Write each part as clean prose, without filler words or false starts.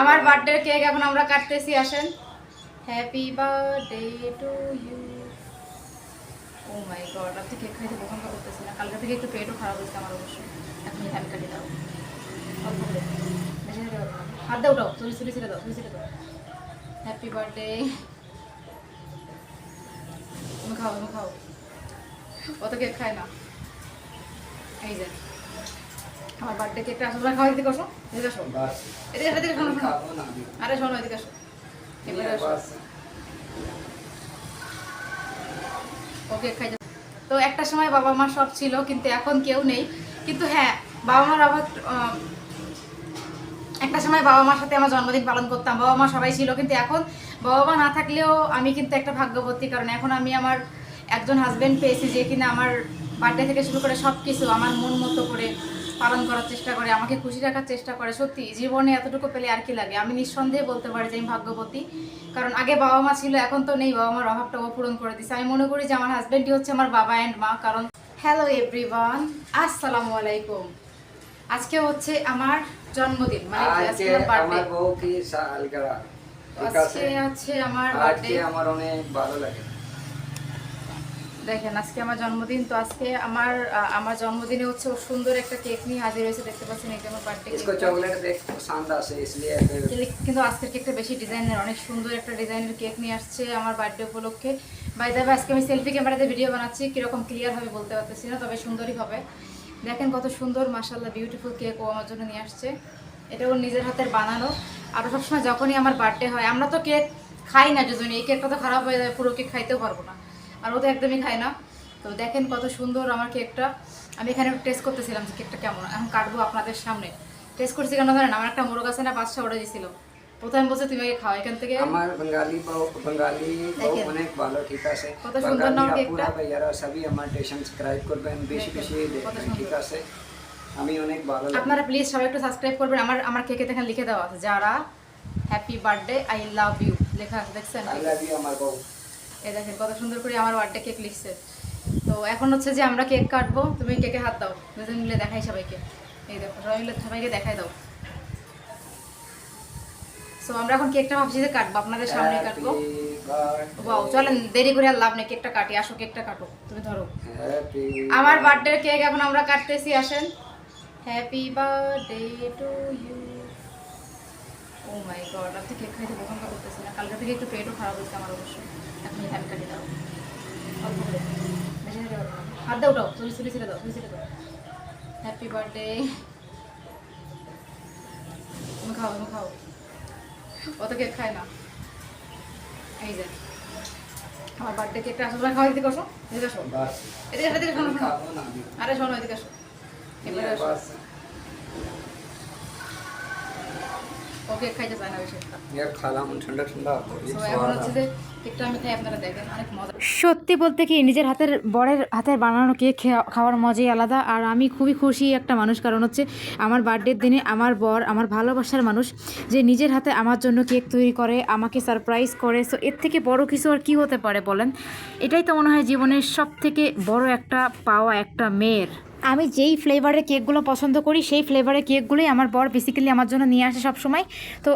আমার birthday cake এখন আমরা কাটতেছি, আসেন। Happy birthday to you. Oh my god, আপনি কেক খাইতে পছন্দ করতেছি না, কালকে থেকে একটু পেটও খারাপ হয়েছে আমার অবশ্যই। এখন আমি কাটি দাও, অল্প করে, বেশি খেতে পারবো না। হাত দাও, ওটাও তুমি চুরি ছেড়ে দাও, তুমি ছেড়ে দাও। Happy birthday. তুমি খাও, তুমি খাও, অত কেক খায় না। এই যে আমার বার্থডে কেকটা আসলে খাওয়া দিতে কসো, এদিকে আসো, এদিকে এদিকে শোনো শোনো, আরে শোনো এদিকে আসো, এবারে আসো। ওকে খাই। তো একটা সময় বাবা মা সব ছিল, কিন্তু এখন কেউ নেই। কিন্তু হ্যাঁ, বাবা মার অভাব। একটা সময় বাবা মার সাথে আমার জন্মদিন পালন করতাম, বাবা মা সবাই ছিল, কিন্তু এখন বাবা মা না থাকলেও আমি কিন্তু একটা ভাগ্যবতী, কারণ এখন আমি আমার একজন হাজব্যান্ড পেয়েছি যে কিনা আমার বার্থডে থেকে শুরু করে সব কিছু আমার মন মতো করে পালন করার চেষ্টা করে, আমাকে খুশি রাখার চেষ্টা করে। সত্যি জীবনে এতটুকু পেলে আর কি লাগে। আমি নিঃসন্দেহে বলতে পারি যে আমি ভাগ্যবতী, কারণ আগে বাবা মা ছিল, এখন তো নেই, বাবা মার অভাবটা ও পূরণ করে দিচ্ছে। আমি মনে করি যে আমার হাজব্যান্ডই হচ্ছে আমার বাবা অ্যান্ড মা। কারণ হ্যালো এভরিওয়ান, আসসালামু আলাইকুম। আজকে হচ্ছে আমার জন্মদিন, মানে আজকে আমার বউ কি সালগিরা, ঠিক আছে? আজকে আমার বার্থডে, আমার অনেক ভালো লাগে। দেখেন আজকে আমার জন্মদিন, তো আজকে আমার জন্মদিনে হচ্ছে সুন্দর একটা কেক নিয়ে হাজির হয়েছে, দেখতে পাচ্ছেন এই যে আমার বার্থডে। इसको चॉकलेट देख पसंद आसे इसलिए কিন্তু আজকের কেকটা বেশি ডিজাইনের, অনেক সুন্দর একটা ডিজাইনের কেক নিয়ে আসছে আমার বার্থডে উপলক্ষে। বাই দ্য ওয়ে, আজকে আমি সেলফি ক্যামেরাতে ভিডিও বানাচ্ছি, কিরকম ক্লিয়ার হবে বলতে পারতেছি না, তবে সুন্দরই হবে। দেখেন কত সুন্দর, মাশাআল্লাহ, বিউটিফুল কেক ও আমার জন্য নিয়ে আসছে। এটা ওর নিজের হাতের বানানো। আর সবসময় যখনই আমার বার্থডে হয়, আমরা তো কেক খাই না, যদি এই কেকটা তো খারাপ হয়ে যায়, পুরো কেক খাইতেও পারবো না, আর ও তো একদমই খায় না। তো দেখেন কত সুন্দর আমার কেকটা। আমি এখানে টেস্ট করতেছিলাম যে কেকটা কেমন, এখন কাটবো আপনাদের সামনে। টেস্ট করছি কেন জানেন, আমার একটা মোরগ আছে না, বাদশা অর্ডার দিয়েছিল, প্রথমে বলছে তুমি আগে খাও এখান থেকে। আমার বাঙালি অনেক ভালো, ঠিক আছে? কত সুন্দর নাম কেকটা। ভাইয়ারা সবই আমার সাবস্ক্রাইব করবেন, বেশি বেশি দেখবেন, ঠিক আছে? আমি অনেক ভালো। আপনারা প্লিজ সবাই একটু সাবস্ক্রাইব করবেন। আমার কেকে এখানে লিখে দেওয়া আছে, যারা happy birthday I love you লেখা আছে, দেখছেন? আই লাভ ইউ আমার বউ। এই দেখেন কত সুন্দর করে আমার বার্থডে কেক লিখছে। তো এখন হচ্ছে যে আমরা কেক কাটবো, তুমি কেকে হাত দাও, দুজন মিলে দেখাই সবাইকে। এই দেখো সবাই মিলে সবাইকে দেখাই দাও। সো আমরা এখন কেকটা ভাবছি যে কাটবো, আপনাদের সামনে কাটবো। ওয়াও, চলেন দেরি করে আর লাভ নেই, কেকটা কাটি। আসো কেকটা কাটো, তুমি ধরো। আমার বার্থডে কেক এখন আমরা কাটতেছি, আসেন। Happy birthday to you. Oh my god, আপনি কেক খাইতে পছন্দ করতেছি না, কালকে থেকে একটু পেটও খারাপ হয়েছে আমার অবশ্যই। এখন আমি কাটি দাও, অল্প করে, বেশি খেতে পারবো না। হাত দাও, ওটাও তুমি চুরি ছেড়ে দাও, তুমি ছেড়ে দাও। Happy birthday. তুমি খাও, তুমি খাও, অত কেক খায় না। এই যে আমার বার্থডে কেকটা আসলে খাওয়া দিতে কসো, এদিকে আসো, এদিকে এদিকে শোনো শোনো, আরে শোনো এদিকে আসো, এবারে আসো। ওকে খাইতে চায় না বেশি একটা, ইয়ার খালাম ঠান্ডা ঠান্ডা। তো এখন হচ্ছে যে কেকটা আমি খাই, আপনারা দেখেন অনেক মজা। সত্যি বলতে কি, নিজের হাতের বরের হাতের বানানো কেক খাওয়ার মজাই আলাদা। আর আমি খুবই খুশি একটা মানুষ, কারণ হচ্ছে আমার বার্থডের দিনে আমার বর, আমার ভালোবাসার মানুষ, যে নিজের হাতে আমার জন্য কেক তৈরি করে, আমাকে সারপ্রাইজ করে। সো এর থেকে বড় কিছু আর কী হতে পারে বলেন? এটাই তো মনে হয় জীবনের সব থেকে বড় একটা পাওয়া একটা মেয়ের। আমি যেই ফ্লেভারের কেকগুলো পছন্দ করি, সেই ফ্লেভারের কেকগুলোই আমার বর বেসিক্যালি আমার জন্য নিয়ে আসে সবসময়। তো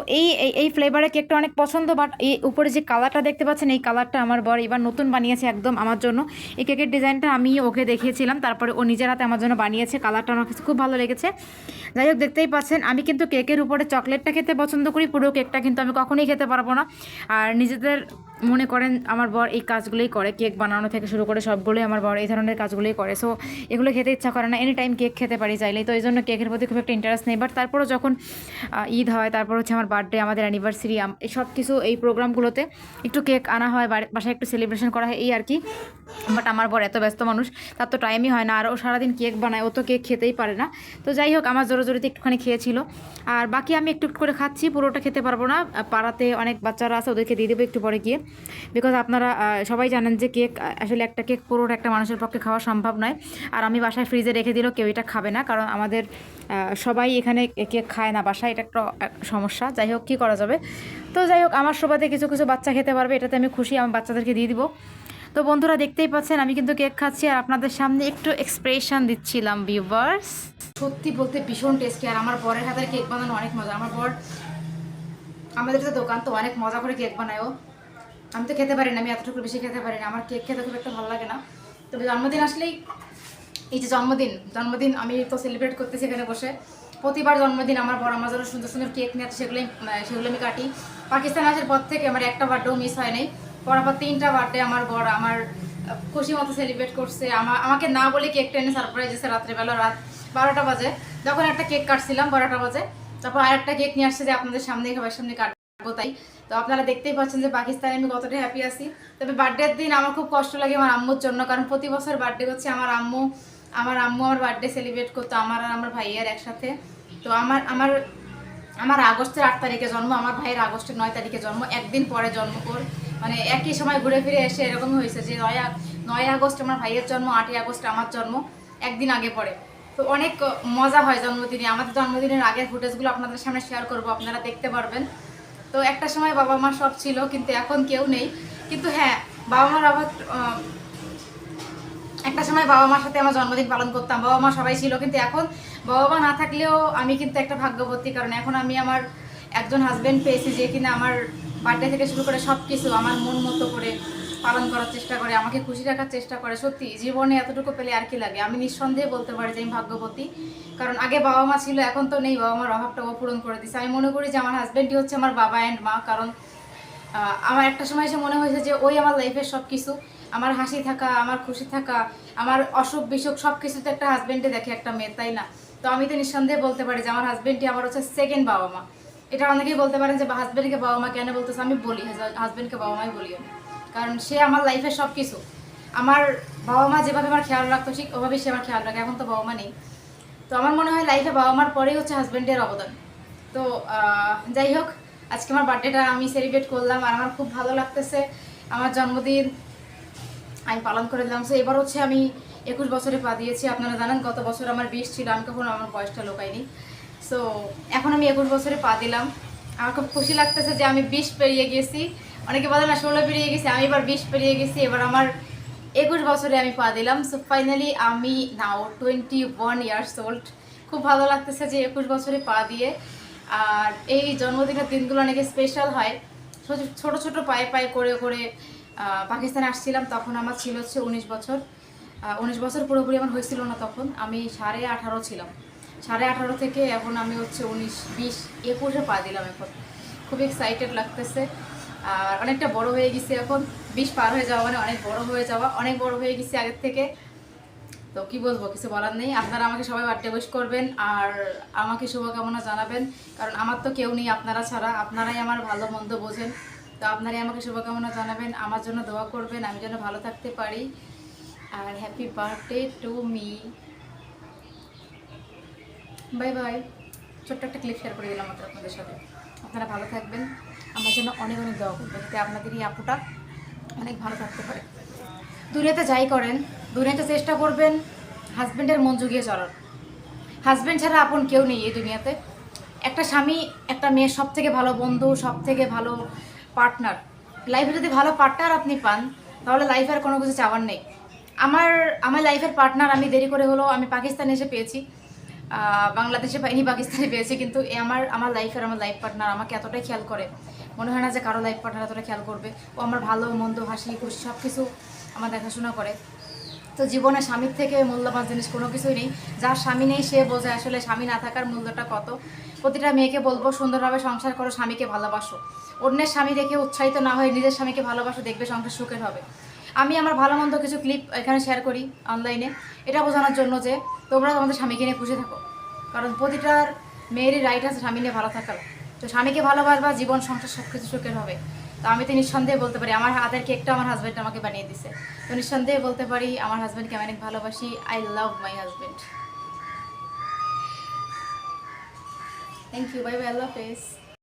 এই ফ্লেভারের কেকটা অনেক পছন্দ। বাট এই উপরে যে কালারটা দেখতে পাচ্ছেন, এই কালারটা আমার বর এবার নতুন বানিয়েছে একদম আমার জন্য। এই কেকের ডিজাইনটা আমি ওকে দেখিয়েছিলাম, তারপরে ও নিজের হাতে আমার জন্য বানিয়েছে। কালারটা আমার কাছে খুব ভালো লেগেছে। যাই হোক, দেখতেই পাচ্ছেন আমি কিন্তু কেকের উপরে চকলেটটা খেতে পছন্দ করি, পুরো কেকটা কিন্তু আমি কখনোই খেতে পারবো না। আর নিজেদের মনে করেন আমার বর এই কাজগুলোই করে, কেক বানানো থেকে শুরু করে সবগুলোই আমার বর এই ধরনের কাজগুলোই করে। সো এগুলো খেতে ইচ্ছা করে না, এনি টাইম কেক খেতে পারি চাইলেই। তো এই জন্য কেকের প্রতি খুব একটা ইন্টারেস্ট নেই। বাট তারপরও যখন ঈদ হয়, তারপর হচ্ছে আমার বার্থডে, আমাদের অ্যানিভার্সারি, এই সব কিছু এই প্রোগ্রামগুলোতে একটু কেক আনা হয়, বাসায় একটু সেলিব্রেশন করা হয়, এই আর কি। বাট আমার বর এত ব্যস্ত মানুষ, তার তো টাইমই হয় না, আর ও সারাদিন কেক বানায়, ও তো কেক খেতেই পারে না। তো যাই হোক, আমার জোরে একটুখানি খেয়েছিল, আর বাকি আমি একটু একটু করে খাচ্ছি, পুরোটা খেতে পারবো না। পাড়াতে অনেক বাচ্চারা আছে, ওদেরকে দিয়ে দেবো একটু পরে গিয়ে। বিকজ আপনারা সবাই জানেন যে কেক আসলে একটা কেক পুরোটা একটা মানুষের পক্ষে খাওয়া সম্ভব নয়। আর আমি বাসায় ফ্রিজে রেখে দিলেও কেউ এটা খাবে না, কারণ আমাদের সবাই এখানে কেক খায় না বাসায়, এটা একটা সমস্যা। যাই হোক, কী করা যাবে। তো যাই হোক, আমার সুবাদে কিছু কিছু বাচ্চা খেতে পারবে, এটাতে আমি খুশি, আমার বাচ্চাদেরকে দিয়ে দিব। তো বন্ধুরা দেখতেই পাচ্ছেন আমি কিন্তু কেক খাচ্ছি, আর আপনাদের সামনে একটু এক্সপ্রেশন দিচ্ছিলাম ভিউয়ার্স। সত্যি বলতে ভীষণ টেস্টি, আর আমার বরের হাতের কেক বানানো অনেক মজা। আমার বর আমাদের তো দোকান তো অনেক মজা করে কেক বানায় ও। আমি তো খেতে পারি না, আমি এতটুকু বেশি খেতে পারি না, আমার কেক খেতে খুব একটা ভালো লাগে না। তবে জন্মদিন আসলেই, এই যে জন্মদিন আমি তো সেলিব্রেট করতেছি এখানে বসে। প্রতিবার জন্মদিন আমার বড় আমার জন্য সুন্দর সুন্দর কেক নিয়ে আসে, সেগুলো আমি কাটি। পাকিস্তান আসার পর থেকে আমার একটা বার্থডেও মিস হয় নাই। পরাপর 3টা বার্থডে আমার বড় আমার খুশি মতো সেলিব্রেট করছে। আমাকে না বলে কেকটা এনে সারপ্রাইজ দিয়েছে রাত্রেবেলা, রাত 12টা বাজে তখন একটা কেক কাটছিলাম, 12টা বাজে। তারপর আরেকটা কেক নিয়ে আসছে যে আপনাদের সামনে সবার সামনে কাটবো তাই। তো আপনারা দেখতেই পাচ্ছেন যে পাকিস্তানে আমি কতটা হ্যাপি আছি। তবে বার্থডের দিন আমার খুব কষ্ট লাগে আমার আম্মুর জন্য, কারণ প্রতি বছর বার্থডে হচ্ছে আমার আম্মু আমার বার্থডে সেলিব্রেট করতো আমার আর আমার ভাইয়ের একসাথে। তো আমার আগস্টের 8 তারিখে জন্ম, আমার ভাইয়ের আগস্টের 9 তারিখে জন্ম, একদিন পরে জন্ম ওর। মানে একই সময় ঘুরে ফিরে এসে এরকমই হয়েছে যে 9 আগস্ট আমার ভাইয়ের জন্ম, 8 আগস্ট আমার জন্ম, একদিন আগে পড়ে। তো অনেক মজা হয় জন্মদিনে। আমাদের জন্মদিনের আগের ফুটেজগুলো আপনাদের সামনে শেয়ার করব, আপনারা দেখতে পারবেন। তো একটা সময় বাবা মা সব ছিল, কিন্তু এখন কেউ নেই। কিন্তু হ্যাঁ, বাবা মার অভাব, একটা সময় বাবা মার সাথে আমার জন্মদিন পালন করতাম, বাবা মা সবাই ছিল। কিন্তু এখন বাবা মা না থাকলেও আমি কিন্তু একটা ভাগ্যবতী, কারণ এখন আমি আমার একজন হাজব্যান্ড পেয়েছি যে কিনা আমার বার্থডে থেকে শুরু করে সব কিছু আমার মন মতো করে পালন করার চেষ্টা করে, আমাকে খুশি রাখার চেষ্টা করে। সত্যি জীবনে এতটুকু পেলে আর কি লাগে। আমি নিঃসন্দেহে বলতে পারি যে আমি ভাগ্যবতী, কারণ আগে বাবা মা ছিল, এখন তো নেই। বাবা মার অভাবটাও পূরণ করে দিচ্ছে। আমি মনে করি যে আমার হাজব্যান্ডই হচ্ছে আমার বাবা অ্যান্ড মা, কারণ আমার একটা সময় এসে মনে হয়েছে যে ওই আমার লাইফের সব কিছু, আমার হাসি থাকা, আমার খুশি থাকা, আমার অসুখ বিসুখ সব কিছু তো একটা হাজব্যান্ডে দেখে একটা মেয়ে, তাই না? তো আমি তো নিঃসন্দেহে বলতে পারি যে আমার হাজব্যান্ডই আমার হচ্ছে সেকেন্ড বাবা মা। এটা অনেকেই বলতে পারেন যে হাজব্যান্ডকে বাবা মা কেন বলতেছে, আমি বলি হাজব্যান্ডকে বাবা মাই বলি আমি, কারণ সে আমার লাইফের সব কিছু। আমার বাবা মা যেভাবে আমার খেয়াল রাখতো ঠিক ওভাবেই সে আমার খেয়াল রাখে। এখন তো বাবা মা নেই, তো আমার মনে হয় লাইফে বাবা মার পরেই হচ্ছে হাজব্যান্ডের অবদান। তো যাই হোক, আজকে আমার বার্থডেটা আমি সেলিব্রেট করলাম আর আমার খুব ভালো লাগতেছে। আমার জন্মদিন আমি পালন করে দিলাম। সো এবার হচ্ছে আমি 21 বছরে পা দিয়েছি। আপনারা জানেন গত বছর আমার 20 ছিল, আমি কখনো আমার বয়সটা লোকাইনি। সো এখন আমি 21 বছরে পা দিলাম। আমার খুব খুশি লাগতেছে যে আমি 20 পেরিয়ে গেছি। অনেকে বলে না 16 পেরিয়ে গেছি, আমি এবার 20 পেরিয়ে গেছি। এবার আমার 21 বছরে আমি পা দিলাম। সো ফাইনালি আমি নাও 21 ইয়ার্স ওল্ড। খুব ভালো লাগতেছে যে 21 বছরে পা দিয়ে। আর এই জন্মদিনের দিনগুলো অনেকে স্পেশাল হয়। ছোট ছোট পায়ে পায়ে করে করে পাকিস্তানে আসছিলাম, তখন আমার ছিল হচ্ছে 19 বছর। 19 বছর পুরোপুরি আমার হয়েছিল না, তখন আমি 18.5 ছিলাম। 18.5 থেকে এখন আমি হচ্ছে 19, 20, 21-এ পা দিলাম। এখন খুব এক্সাইটেড লাগতেছে আর অনেকটা বড় হয়ে গেছি এখন। 20 পার হয়ে যাওয়া মানে অনেক বড় হয়ে যাওয়া, অনেক বড় হয়ে গেছি আগের থেকে। তো কি বলবো, কিছু বলার নেই। আপনারা আমাকে সবাই বার্থডে উইশ করবেন আর আমাকে শুভকামনা জানাবেন, কারণ আমার তো কেউ নেই আপনারা ছাড়া। আপনারাই আমার ভালো মন্দ বোঝেন, তো আপনারাই আমাকে শুভকামনা জানাবেন, আমার জন্য দোয়া করবেন আমি যেন ভালো থাকতে পারি। আর happy birthday to me. Bye bye. ছোট্ট একটা ক্লিপ শেয়ার করে দিলাম আপনাদের সাথে। আপনারা ভালো থাকবেন, আমার জন্য অনেক অনেক দোয়া করবেন, যাতে আপনাদের এই আপুটা অনেক ভালো থাকতে পারে। দুনিয়াতে যাই করেন, দুনিয়াতে চেষ্টা করবেন হাজব্যান্ডের মন জুগিয়ে চলার। হাজব্যান্ড ছাড়া আপন কেউ নেই এই দুনিয়াতে। একটা স্বামী একটা মেয়ের সব থেকে ভালো বন্ধু, সব থেকে ভালো পার্টনার। লাইফে যদি ভালো পার্টনার আপনি পান, তাহলে লাইফে আর কোনো কিছু চাওয়ার নেই। আমার লাইফের পার্টনার আমি দেরি করে হলেও আমি পাকিস্তানে এসে পেয়েছি, বাংলাদেশে পাইনি, পাকিস্তানে পেয়েছি। কিন্তু আমার লাইফ পার্টনার আমাকে এতটাই খেয়াল করে, মনে হয় না যে কারো লাইফ পার্টনার এতটা খেয়াল করবে। ও আমার ভালো মন্দ, হাসি খুশি সব কিছু আমার দেখাশোনা করে। তো জীবনে স্বামীর থেকে মূল্যবান জিনিস কোনো কিছুই নেই। যার স্বামী নেই সে বোঝে আসলে স্বামী না থাকার মূল্যটা কত। প্রতিটা মেয়েকে বলবো, সুন্দরভাবে সংসার করো, স্বামীকে ভালোবাসো। অন্যের স্বামী দেখে উৎসাহিত না হয়ে নিজের স্বামীকে ভালোবাসো, দেখবে সংসার সুখের হবে। আমি আমার ভালো মন্দ কিছু ক্লিপ এখানে শেয়ার করি অনলাইনে, এটা বোঝানোর জন্য যে তোমরা তোমাদের স্বামীকে নিয়ে খুশি থাকো, কারণ প্রতিটার মেয়েরই রাইট আছে স্বামী নিয়ে ভালো থাকার। তো স্বামীকে ভালোবাসবা, জীবন সংসার সব কিছু সুখের হবে। তো আমি তো নিঃসন্দেহে বলতে পারি আমার হাতের কেকটা আমার হাজব্যান্ড আমাকে বানিয়ে দিছে। তো নিঃসন্দেহে বলতে পারি আমার হাজব্যান্ডকে আমি অনেক ভালোবাসি। I love my husband. Thank you, bye bye, আল্লাহ হাফেজ।